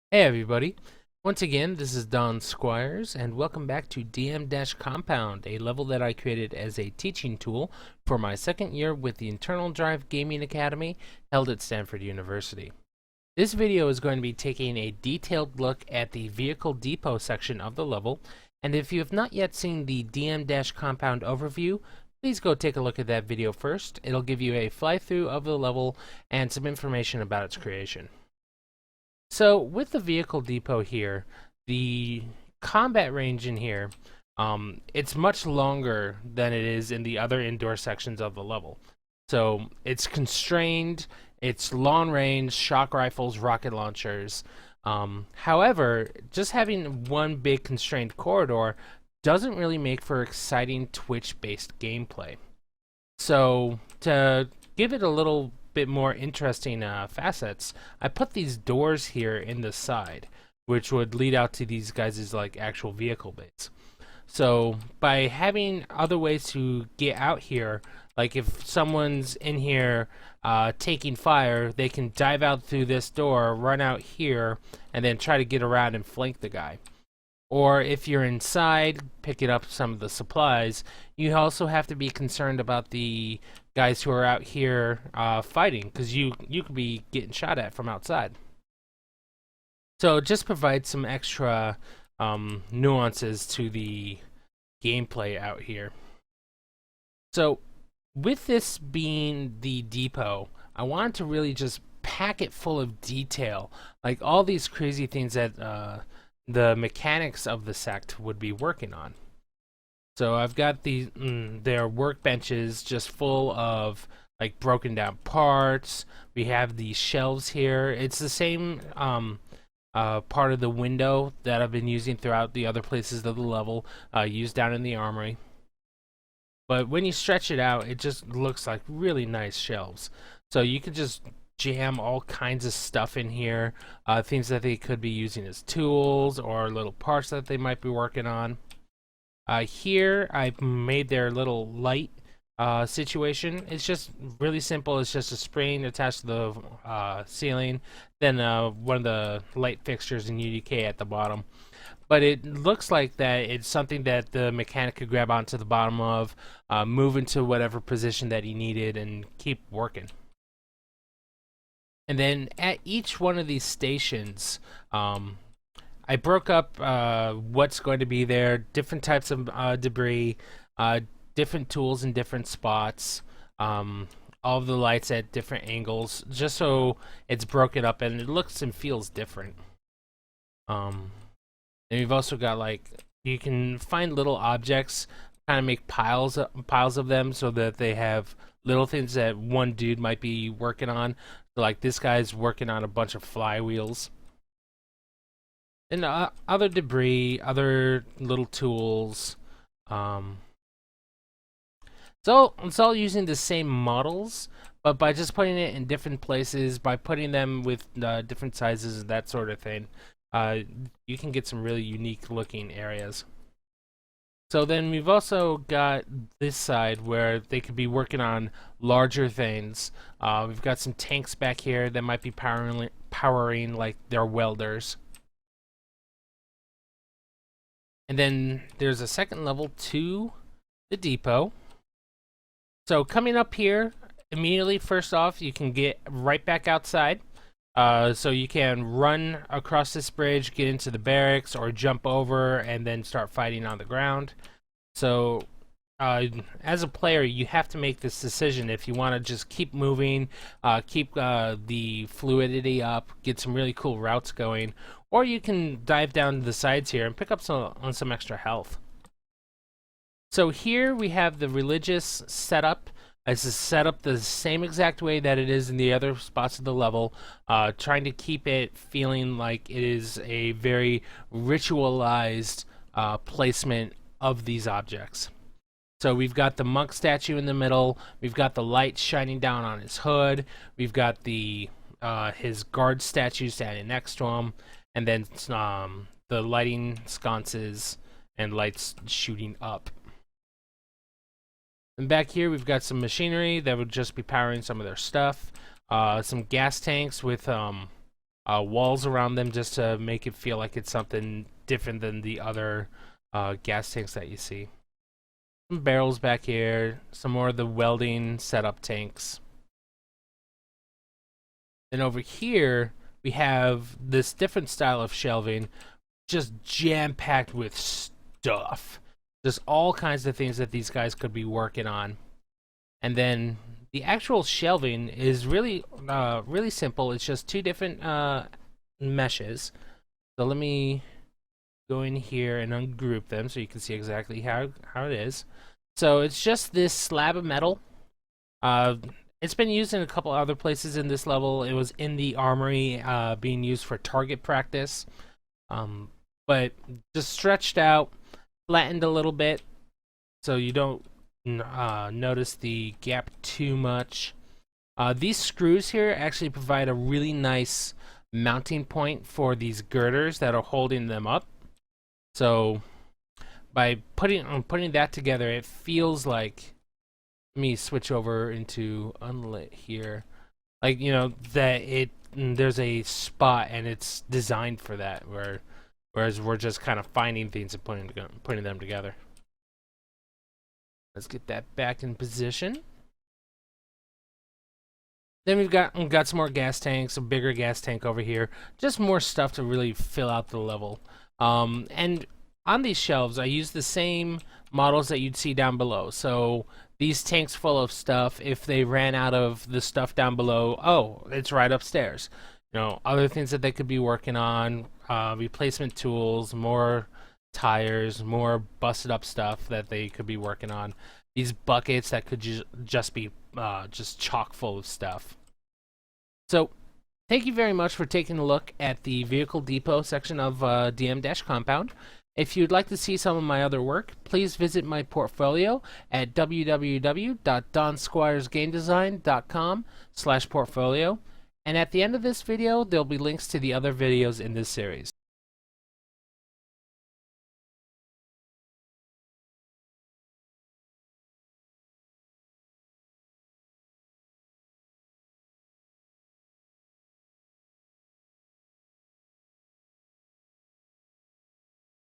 Hey everybody, once again this is Don Squires and welcome back to DM-Compound, a level that I created as a teaching tool for my second year with the Internal Drive Gaming Academy held at Stanford University. This video is going to be taking a detailed look at the Vehicle Depot section of the level, and if you have not yet seen the DM-Compound overview, please go take a look at that video first. It'll give you a fly-through of the level and some information about its creation. So with the vehicle depot here, the combat range in here, it's much longer than it is in the other indoor sections of the level. So it's constrained, it's long range, shock rifles, rocket launchers. However, just having one big constrained corridor doesn't really make for exciting Twitch-based gameplay. So to give it a little bit more interesting facets, I put these doors here in the side, which would lead out to these guys' like actual vehicle base. So by having other ways to get out here, like if someone's in here taking fire, they can dive out through this door, run out here, and then try to get around and flank the guy. Or if you're inside picking up some of the supplies, you also have to be concerned about the guys who are out here fighting, because you could be getting shot at from outside. So it just provides some extra nuances to the gameplay out here. So with this being the depot, I wanted to really just pack it full of detail, like all these crazy things that the mechanics of the sect would be working on. So I've got these their workbenches just full of like broken down parts. We have these shelves here. It's the same part of the window that I've been using throughout the other places of the level, used down in the armory. But when you stretch it out, it just looks like really nice shelves. So you could just jam all kinds of stuff in here, things that they could be using as tools or little parts that they might be working on. Here I made their little light situation. It's just really simple. It's just a spring attached to the ceiling, then one of the light fixtures in UDK at the bottom. But it looks like that it's something that the mechanic could grab onto the bottom of, move into whatever position that he needed, and keep working. And then at each one of these stations, I broke up what's going to be there, different types of debris, different tools in different spots, all of the lights at different angles, just so it's broken up and it looks and feels different. And we've also got like, you can find little objects, kind of make piles of them so that they have little things that one dude might be working on. So like this guy's working on a bunch of flywheels. And other debris, other little tools. So it's all using the same models, but by just putting it in different places, by putting them with different sizes and that sort of thing, you can get some really unique looking areas. So then we've also got this side where they could be working on larger things. We've got some tanks back here that might be powering like their welders. And then there's a second level to the depot. So coming up here, immediately first off, you can get right back outside. So you can run across this bridge, get into the barracks, or jump over and then start fighting on the ground. So as a player, you have to make this decision if you want to just keep moving, keep the fluidity up, get some really cool routes going, or you can dive down to the sides here and pick up some extra health. So here we have the religious setup. This is set up the same exact way that it is in the other spots of the level, trying to keep it feeling like it is a very ritualized placement of these objects. So we've got the monk statue in the middle, we've got the light shining down on his hood, we've got the his guard statue standing next to him, and then the lighting sconces and lights shooting up. And back here we've got some machinery that would just be powering some of their stuff. Some gas tanks with walls around them just to make it feel like it's something different than the other gas tanks that you see. Some barrels back here, some more of the welding setup tanks. Then over here, we have this different style of shelving, just jam-packed with stuff. Just all kinds of things that these guys could be working on. And then the actual shelving is really simple. It's just two different meshes. So let me go in here and ungroup them so you can see exactly how it is. So it's just this slab of metal. It's been used in a couple other places in this level. It was in the armory being used for target practice. But just stretched out, flattened a little bit so you don't notice the gap too much. These screws here actually provide a really nice mounting point for these girders that are holding them up. So by putting that together, it feels like, let me switch over into unlit here, like, you know, that there's a spot and it's designed for that, whereas we're just kind of finding things and putting them together. Let's get that back in position. Then we've got some more gas tanks, a bigger gas tank over here. Just more stuff to really fill out the level. And on these shelves, I use the same models that you'd see down below. So these tanks full of stuff, if they ran out of the stuff down below, oh, it's right upstairs. You know, other things that they could be working on, replacement tools, more tires, more busted up stuff that they could be working on. These buckets that could just be just chock full of stuff. So thank you very much for taking a look at the Vehicle Depot section of DM-Compound. If you'd like to see some of my other work, please visit my portfolio at www.donsquiresgamedesign.com/portfolio. And at the end of this video, there'll be links to the other videos in this series.